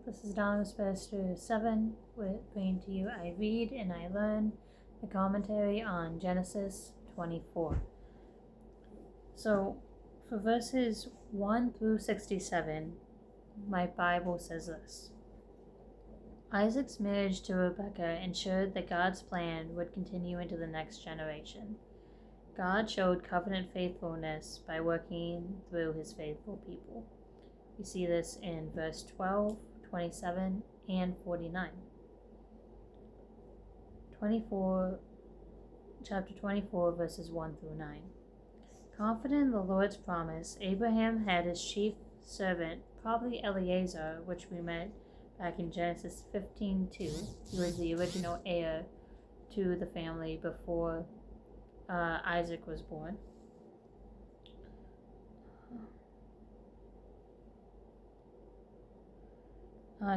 This is Donna with Sparrowstudios7, bringing to you I Read and I Learn, the commentary on Genesis 24. So, for verses 1 through 67, my Bible says this. Isaac's marriage to Rebekah ensured that God's plan would continue into the next generation. God showed covenant faithfulness by working through his faithful people. We see this in verse 12, 27, and 49. Chapter 24, verses 1 through 9. Confident in the Lord's promise, Abraham had his chief servant, probably Eliezer, which we met back in Genesis 15:2. He was the original heir to the family before Isaac was born.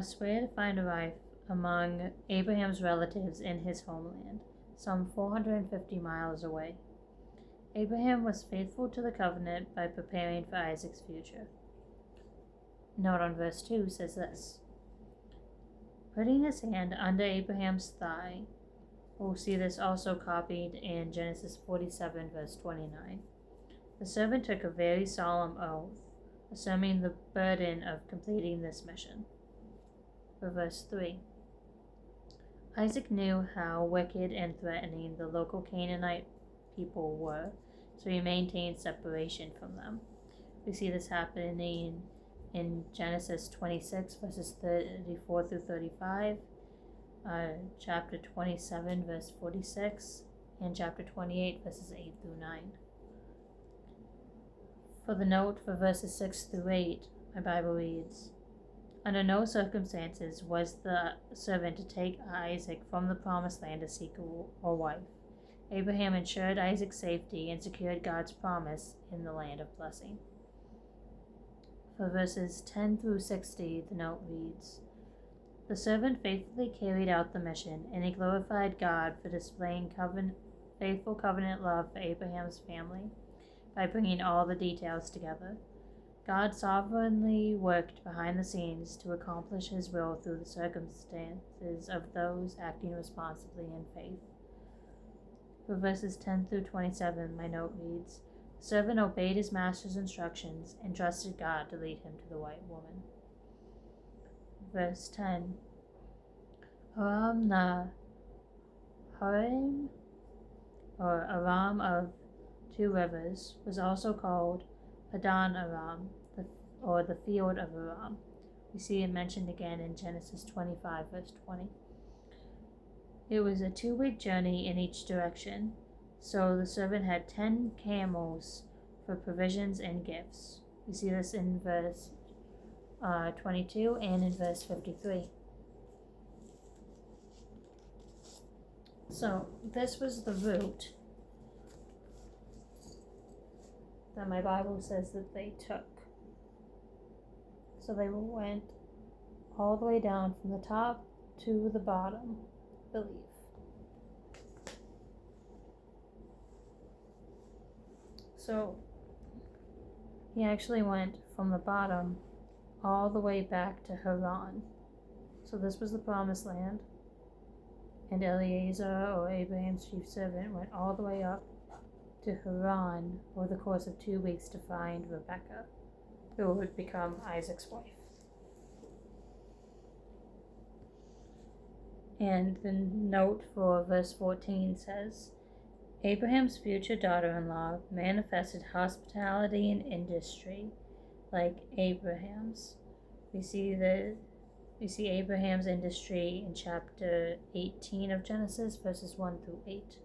Swear to find a wife among Abraham's relatives in his homeland, some 450 miles away. Abraham was faithful to the covenant by preparing for Isaac's future. Note on verse 2 says this. Putting his hand under Abraham's thigh, we'll see this also copied in Genesis 47, verse 29. The servant took a very solemn oath, assuming the burden of completing this mission. For verse 3. Isaac knew how wicked and threatening the local Canaanite people were, so he maintained separation from them. We see this happening in Genesis 26, verses 34 through 35, chapter 27, verse 46, and chapter 28, verses 8 through 9. For the note for verses 6 through 8, my Bible reads, Under no circumstances was the servant to take Isaac from the promised land to seek a wife. Abraham ensured Isaac's safety and secured God's promise in the land of blessing. For verses 10 through 60, the note reads, The servant faithfully carried out the mission, and he glorified God for displaying faithful covenant love for Abraham's family by bringing all the details together. God sovereignly worked behind the scenes to accomplish his will through the circumstances of those acting responsibly in faith. For verses 10 through 27, my note reads, The servant obeyed his master's instructions and trusted God to lead him to the white woman. Verse 10. Aram of two rivers, was also called Padan Aram, or the field of Aram. We see it mentioned again in Genesis 25, verse 20. It was a 2-week journey in each direction, so the servant had 10 camels for provisions and gifts. We see this in verse 22 and in verse 53. So this was the route that my Bible says that they took. So they went all the way down from the top to the bottom, I believe. So he actually went from the bottom all the way back to Haran. So this was the promised land. And Eliezer, or Abraham's chief servant, went all the way up to Haran over the course of 2 weeks to find Rebekah, who would become Isaac's wife. And the note for verse 14 says, Abraham's future daughter-in-law manifested hospitality and industry like Abraham's. We see Abraham's industry in chapter 18 of Genesis, verses 1 through 8.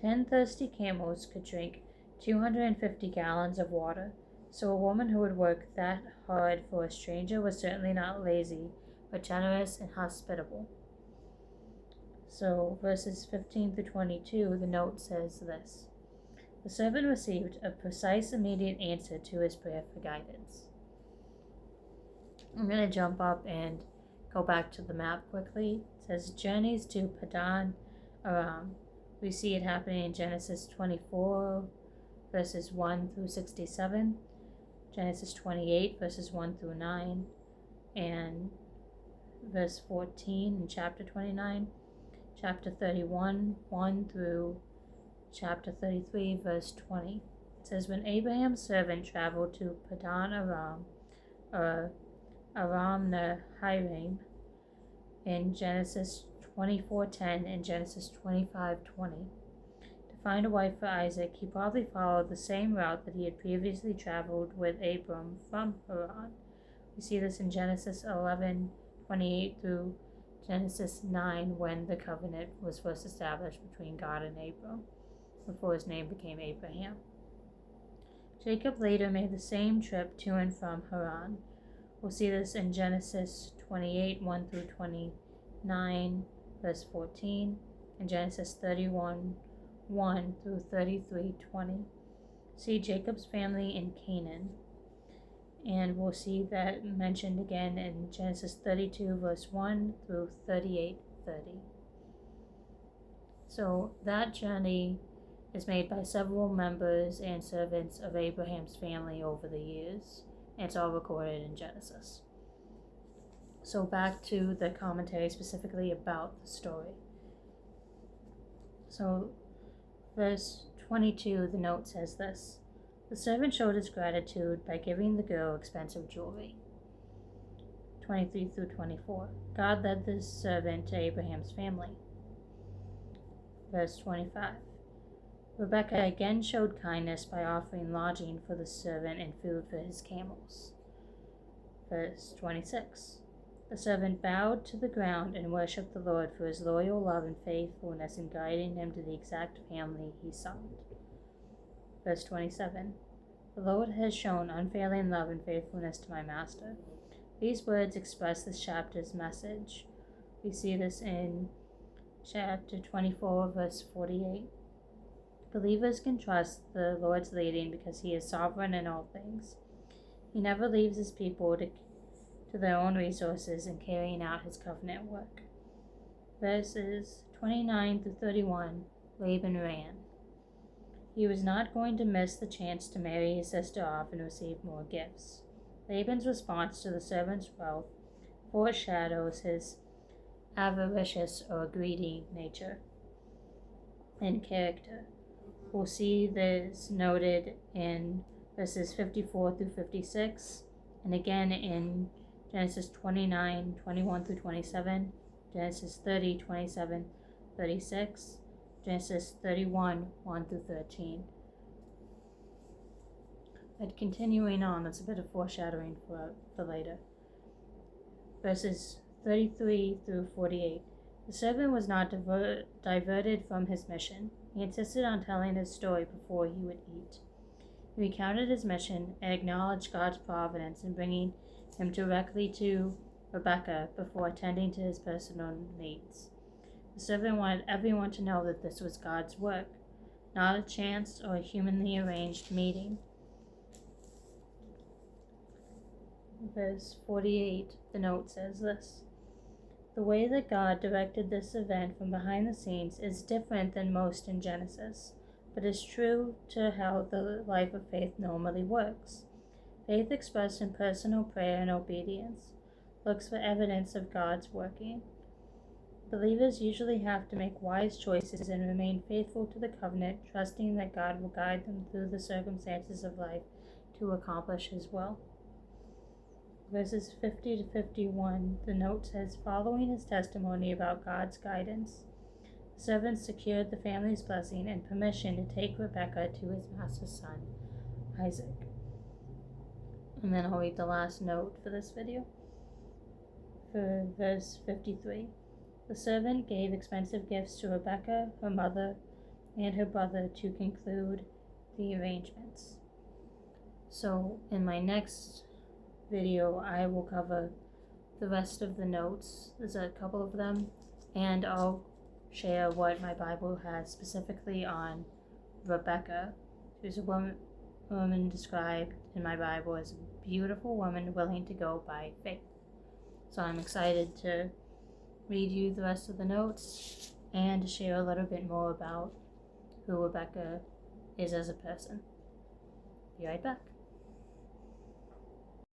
10 thirsty camels could drink 250 gallons of water, so a woman who would work that hard for a stranger was certainly not lazy, but generous and hospitable. So verses 15 through 22, the note says this. The servant received a precise, immediate answer to his prayer for guidance. I'm going to jump up and go back to the map quickly. It says journeys to Padan Aram. We see it happening in Genesis 24, verses 1 through 67, Genesis 28, verses 1 through 9, and verse 14 in chapter 29, chapter 31, 1 through chapter 33, verse 20. It says, when Abraham's servant traveled to Padan Aram, or Aram Naharaim, in Genesis 24:10 and Genesis 25:20, to find a wife for Isaac, he probably followed the same route that he had previously traveled with Abram from Haran. We see this in Genesis 11:28 through Genesis 9, when the covenant was first established between God and Abram, before his name became Abraham. Jacob later made the same trip to and from Haran. We'll see this in Genesis 28, 1 through 29, verse 14, and Genesis 31, 1 through 33, 20. See Jacob's family in Canaan. And we'll see that mentioned again in Genesis 32, verse 1 through 38:30. So that journey is made by several members and servants of Abraham's family over the years. And it's all recorded in Genesis. So back to the commentary specifically about the story. So verse 22, the note says this: the servant showed his gratitude by giving the girl expensive jewelry. 23 through 24. God led the servant to Abraham's family. Verse 25. Rebekah again showed kindness by offering lodging for the servant and food for his camels. Verse 26. The servant bowed to the ground and worshipped the Lord for his loyal love and faithfulness in guiding him to the exact family he sought. Verse 27. The Lord has shown unfailing love and faithfulness to my master. These words express this chapter's message. We see this in chapter 24, verse 48. Believers can trust the Lord's leading because he is sovereign in all things. He never leaves his people to their own resources in carrying out his covenant work. Verses 29 through 31, Laban ran. He was not going to miss the chance to marry his sister off and receive more gifts. Laban's response to the servant's wealth foreshadows his avaricious or greedy nature and character. We'll see this noted in verses 54 through 56, and again in Genesis 29, 21 through 27, Genesis 30, 27, 36, Genesis 31, 1 through 13. But continuing on, that's a bit of foreshadowing for later. Verses 33 through 48. The servant was not diverted from his mission. He insisted on telling his story before he would eat. He recounted his mission and acknowledged God's providence in bringing him directly to Rebekah before attending to his personal needs. The servant wanted everyone to know that this was God's work, not a chance or a humanly arranged meeting. Verse 48, the note says this: the way that God directed this event from behind the scenes is different than most in Genesis, but is true to how the life of faith normally works. Faith expressed in personal prayer and obedience looks for evidence of God's working. Believers usually have to make wise choices and remain faithful to the covenant, trusting that God will guide them through the circumstances of life to accomplish his will. Verses 50 to 51, the note says, following his testimony about God's guidance, the servant secured the family's blessing and permission to take Rebekah to his master's son, Isaac. And then I'll read the last note for this video. For verse 53, the servant gave expensive gifts to Rebekah, her mother, and her brother to conclude the arrangements. So in my next video, I will cover the rest of the notes. There's a couple of them, and I'll share what my Bible has specifically on Rebekah, who's a woman described in my Bible as a beautiful woman willing to go by faith. So I'm excited to read you the rest of the notes and to share a little bit more about who Rebekah is as a person. Be right back.